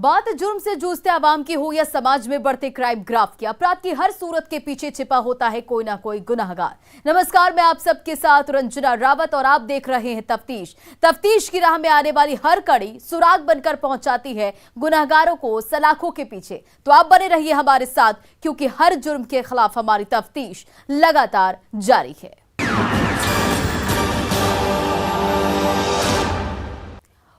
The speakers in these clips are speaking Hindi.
बात जुर्म से जूझते आवाम की हो या समाज में बढ़ते क्राइम ग्राफ की, अपराध की हर सूरत के पीछे छिपा होता है कोई ना कोई गुनाहगार। नमस्कार, मैं आप सबके साथ रंजना रावत और आप देख रहे हैं तफ्तीश की राह में आने वाली हर कड़ी सुराग बनकर पहुंचाती है गुनाहगारों को सलाखों के पीछे। तो आप बने रहिए हमारे साथ, क्योंकि हर जुर्म के खिलाफ हमारी तफ्तीश लगातार जारी है।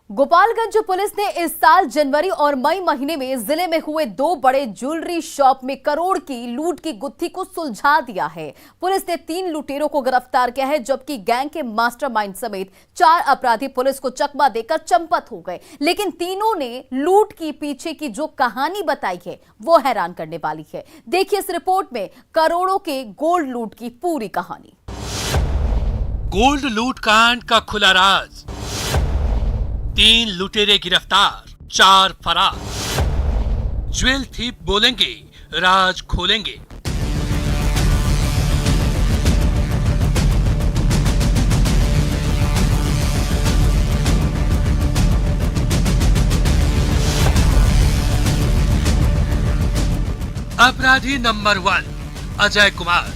गोपालगंज पुलिस ने इस साल जनवरी और मई महीने में जिले में हुए 2 बड़े ज्वेलरी शॉप में करोड़ की लूट की गुत्थी को सुलझा दिया है। पुलिस ने 3 लुटेरों को गिरफ्तार किया है, जबकि गैंग के मास्टरमाइंड समेत 4 अपराधी पुलिस को चकमा देकर चंपत हो गए। लेकिन तीनों ने लूट की पीछे की जो कहानी बताई है वो हैरान करने वाली है। देखिए इस रिपोर्ट में करोड़ों के गोल्ड लूट की पूरी कहानी। गोल्ड लूट कांड का खुला राज, 3 लुटेरे गिरफ्तार, 4 फरार। ज्वेल थीप बोलेंगे, राज खोलेंगे। अपराधी नंबर 1 अजय कुमार,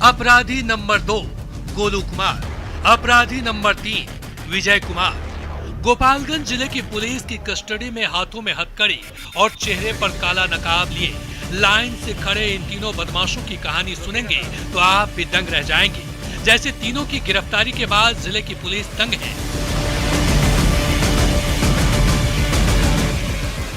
अपराधी नंबर 2 गोलू कुमार, अपराधी नंबर 3 विजय कुमार। गोपालगंज जिले की पुलिस की कस्टडी में हाथों में हथकड़ी और चेहरे पर काला नकाब लिए लाइन से खड़े इन तीनों बदमाशों की कहानी सुनेंगे तो आप भी दंग रह जाएंगे। जैसे तीनों की गिरफ्तारी के बाद जिले की पुलिस दंग है।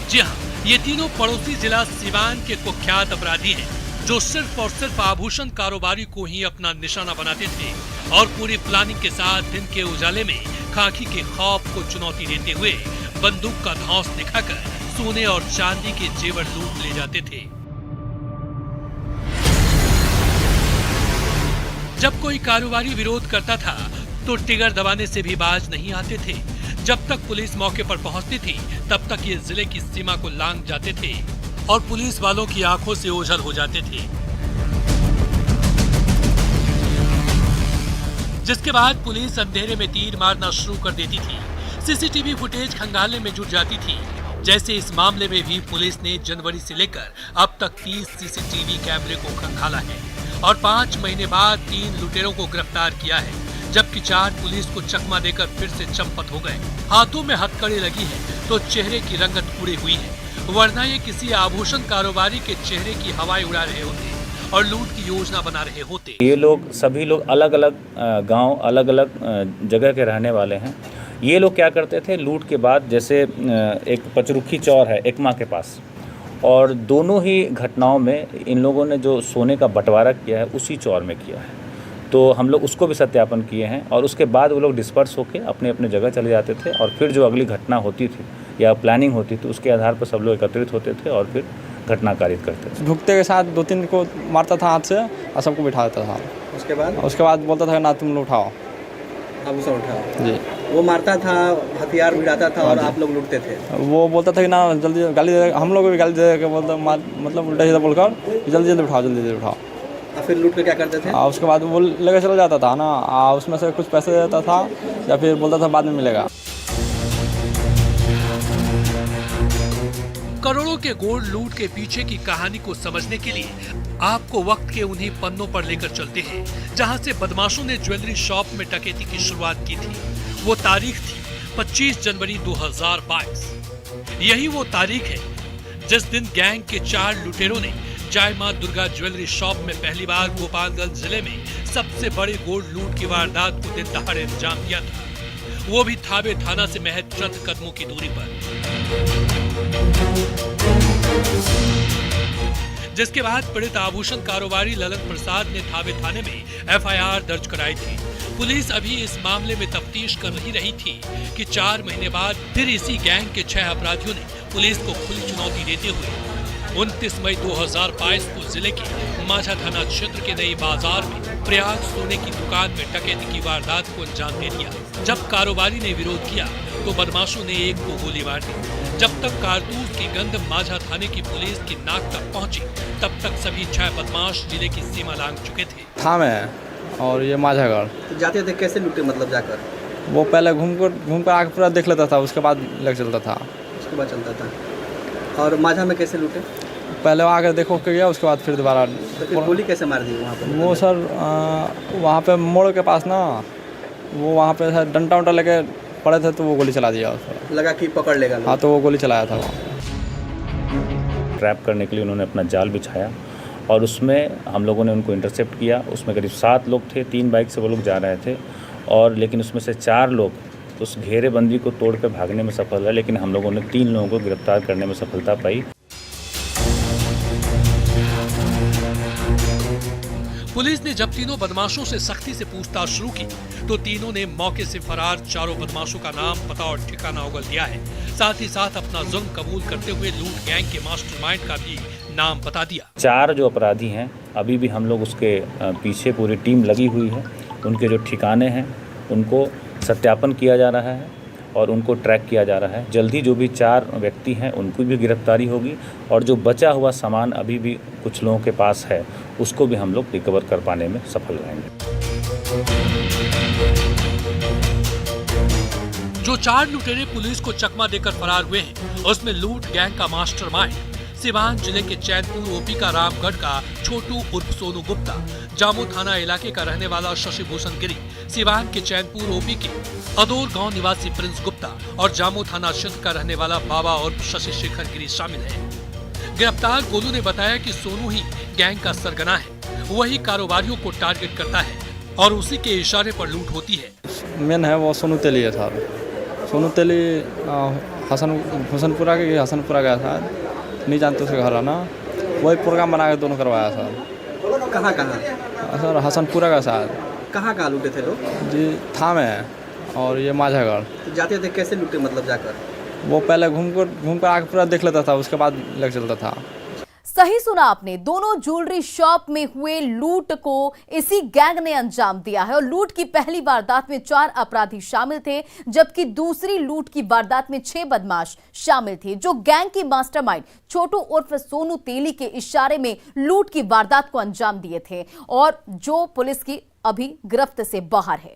जी हाँ, ये तीनों पड़ोसी जिला सिवान के कुख्यात अपराधी हैं, जो सिर्फ और सिर्फ आभूषण कारोबारी को ही अपना निशाना बनाते थे और पूरी प्लानिंग के साथ दिन के उजाले में खाकी के खौफ को चुनौती देते हुए बंदूक का धौंस दिखाकर सोने और चांदी के जेवर लूट ले जाते थे। जब कोई कारोबारी विरोध करता था तो टिगर दबाने से भी बाज नहीं आते थे। जब तक पुलिस मौके पर पहुंचती थी तब तक ये जिले की सीमा को लांघ जाते थे और पुलिस वालों की आंखों से ओझल हो जाते थे। जिसके बाद पुलिस अंधेरे में तीर मारना शुरू कर देती थी, सीसीटीवी फुटेज खंगालने में जुट जाती थी। जैसे इस मामले में भी पुलिस ने जनवरी से लेकर अब तक 30 सीसीटीवी कैमरे को खंगाला है और 5 महीने बाद 3 लुटेरों को गिरफ्तार किया है, जबकि 4 पुलिस को चकमा देकर फिर से चंपत हो गए। हाथों में हथकड़ी लगी है तो चेहरे की रंगत उड़ी हुई है, वरना ये किसी आभूषण कारोबारी के चेहरे की हवाएं उड़ा रहे होते और लूट की योजना बना रहे होते। ये लोग सभी लोग अलग अलग गांव, अलग अलग जगह के रहने वाले हैं। ये लोग क्या करते थे, लूट के बाद जैसे एक पचरुखी चौर है एकमा के पास, और दोनों ही घटनाओं में इन लोगों ने जो सोने का बंटवारा किया है उसी चौर में किया है। तो हम लोग उसको भी सत्यापन किए हैं और उसके बाद वो लोग डिस्पर्स होकर अपने अपने जगह चले जाते थे और फिर जो अगली घटना होती थी या प्लानिंग होती थी उसके आधार पर सब लोग एकत्रित होते थे और फिर घटना कारित करते थे। भुगते के साथ 2-3 को मारता था हाथ से और सबको बिठा देता था। उसके बाद बोलता था ना तुम लोग उठाओ, आप उसे उठाओ जी। वो मारता था, हथियार भिड़ाता था और आप लोग लूटते थे। वो बोलता था कि ना जल्दी गाली दे, हम लोग को भी गाली दे के बोलता, मतलब उल्टा सीधा बोलकर जल्दी जल्दी उठाओ, जल्दी जल्दी उठाओ। फिर लूट कर क्या करते थे? उसके बाद वो लेकर चला जाता था ना, उसमें से कुछ पैसे देता था या फिर बोलता था बाद में मिलेगा। करोड़ों के गोल्ड लूट के पीछे की कहानी को समझने के लिए आपको वक्त के उन्हीं पन्नों पर लेकर चलते हैं जहां से बदमाशों ने ज्वेलरी शॉप में डकैती की शुरुआत की थी। वो तारीख थी 25 जनवरी 2022। यही वो तारीख है जिस दिन गैंग के 4 लुटेरों ने जय मां दुर्गा ज्वेलरी शॉप में पहली बार गोपालगंज जिले में सबसे बड़े गोल्ड लूट की वारदात को दिन दहाड़े अंजाम दिया था, वो भी थावे थाना से महज चंद कदमों की दूरी पर। जिसके बाद पीड़ित आभूषण कारोबारी ललन प्रसाद ने थावे थाने में एफआईआर दर्ज कराई थी। पुलिस अभी इस मामले में तफ्तीश कर ही रही थी कि 4 महीने बाद फिर इसी गैंग के 6 अपराधियों ने पुलिस को खुली चुनौती देते हुए 29 मई 2022 को जिले के माझा थाना क्षेत्र के नई बाजार में प्रयाग सोने की दुकान में डकैती की वारदात को अंजाम दे दिया। जब कारोबारी ने विरोध किया तो बदमाशों ने एक को गोली मार दी। जब तक कारतूस की गंध माझा थाने की पुलिस की नाक तक पहुंची, तब तक सभी 6 बदमाश जिले की सीमा लांघ चुके थे। थामे और ये माझागढ़ तो जाते थे कैसे लूटे, मतलब जाकर? वो पहले घूम कर आके पूरा देख लेता था, उसके बाद लग चलता था। उसके बाद चलता था। और माझा में कैसे लूटे? पहले आकर देखो के गया, उसके बाद फिर दोबारा। तो फिर गोली कैसे मार दी वहाँ पर? वो सर वहाँ पे मोड़ के पास ना, वो वहाँ पे सर डंडा वंडा लेके पड़े थे, तो वो गोली चला दिया सर। लगा कि पकड़ लेगा लोग। हाँ, तो वो गोली चलाया था वहाँ। ट्रैप करने के लिए उन्होंने अपना जाल बिछाया और उसमें हम लोगों ने उनको इंटरसेप्ट किया। उसमें करीब 7 लोग थे, 3 बाइक से वो लोग जा रहे थे और लेकिन उसमें से 4 लोग उस घेरेबंदी को तोड़कर भागने में सफल रहे, लेकिन हम लोगों ने 3 लोगों को गिरफ्तार करने में सफलता पाई। पुलिस ने जब तीनों बदमाशों से सख्ती से पूछताछ शुरू की तो तीनों ने मौके से फरार चारों बदमाशों का नाम, पता और ठिकाना उगल दिया है। साथ ही साथ अपना जुर्म कबूल करते हुए लूट गैंग के मास्टरमाइंड का भी नाम बता दिया। 4 जो अपराधी हैं अभी भी हम लोग उसके पीछे पूरी टीम लगी हुई है। उनके जो ठिकाने हैं उनको सत्यापन किया जा रहा है और उनको ट्रैक किया जा रहा है। जल्दी जो भी 4 व्यक्ति हैं उनको भी गिरफ्तारी होगी और जो बचा हुआ सामान अभी भी कुछ लोगों के पास है उसको भी हम लोग रिकवर कर पाने में सफल रहेंगे। जो 4 लुटेरे पुलिस को चकमा देकर फरार हुए हैं उसमें लूट गैंग का मास्टरमाइंड सिवान जिले के चैनपुर ओपी का रामगढ़ का छोटू उर्फ सोनू गुप्ता, जामू थाना इलाके का रहने वाला शशि भूषण गिरी, सिवान के चैनपुर ओपी के अदौर गांव निवासी प्रिंस गुप्ता और जामू थाना क्षेत्र का रहने वाला बाबा और शशि शेखर गिरी शामिल है। गिरफ्तार गोलू ने बताया कि सोनू ही गैंग का सरगना है, वही कारोबारियों को टारगेट करता है और उसी के इशारे पर लूट होती है। मेन है वो सोनू तेली है सर। सोनू तेली हसनपुरा गया था, नहीं जानते उसके घर आना, वही प्रोग्राम बना के दोनों करवाया सर। कहाँ सर हसनपुरा का साथ। कहाँ लूटे थे लोग? जी था में और ये माझागढ़। तो जाते थे कैसे लूटे, मतलब जाकर? वो पहले घूम कर आके पूरा देख लेता था, उसके बाद लेकर चलता था। सही सुना आपने, दोनों ज्वेलरी शॉप में हुए लूट को इसी गैंग ने अंजाम दिया है और लूट की पहली वारदात में 4 अपराधी शामिल थे, जबकि दूसरी लूट की वारदात में 6 बदमाश शामिल थे, जो गैंग की मास्टरमाइंड छोटू उर्फ सोनू तेली के इशारे में लूट की वारदात को अंजाम दिए थे और जो पुलिस की अभी गिरफ्त से बाहर है।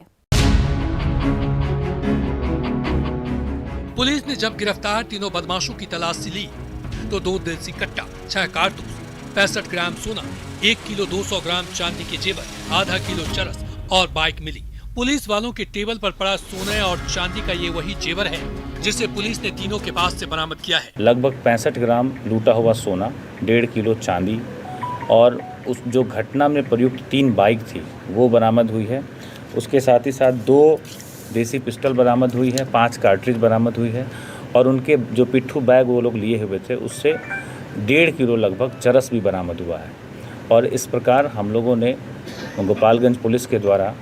पुलिस ने जब गिरफ्तार तीनों बदमाशों की तलाशी ली तो 2 देसी कट्टा, 6 कारतूस, 65 ग्राम सोना, 1 किलो 200 ग्राम चांदी के जेवर, आधा किलो चरस और बाइक मिली। पुलिस वालों के टेबल पर पड़ा सोने और चांदी का ये वही जेवर है जिसे पुलिस ने तीनों के पास से बरामद किया है। लगभग 65 ग्राम लूटा हुआ सोना, 1.5 किलो चांदी और उस जो घटना में प्रयुक्त 3 बाइक थी वो बरामद हुई है। उसके साथ ही साथ 2 देसी पिस्टल बरामद हुई है, 5 कार्ट्रिज बरामद हुई है और उनके जो पिट्ठू बैग वो लोग लिए हुए थे उससे 1.5 किलो लगभग चरस भी बरामद हुआ है। और इस प्रकार हम लोगों ने गोपालगंज पुलिस के द्वारा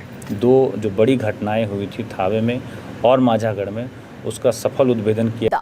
2 जो बड़ी घटनाएं हुई थी थावे में और माझागढ़ में, उसका सफल उद्भेदन किया।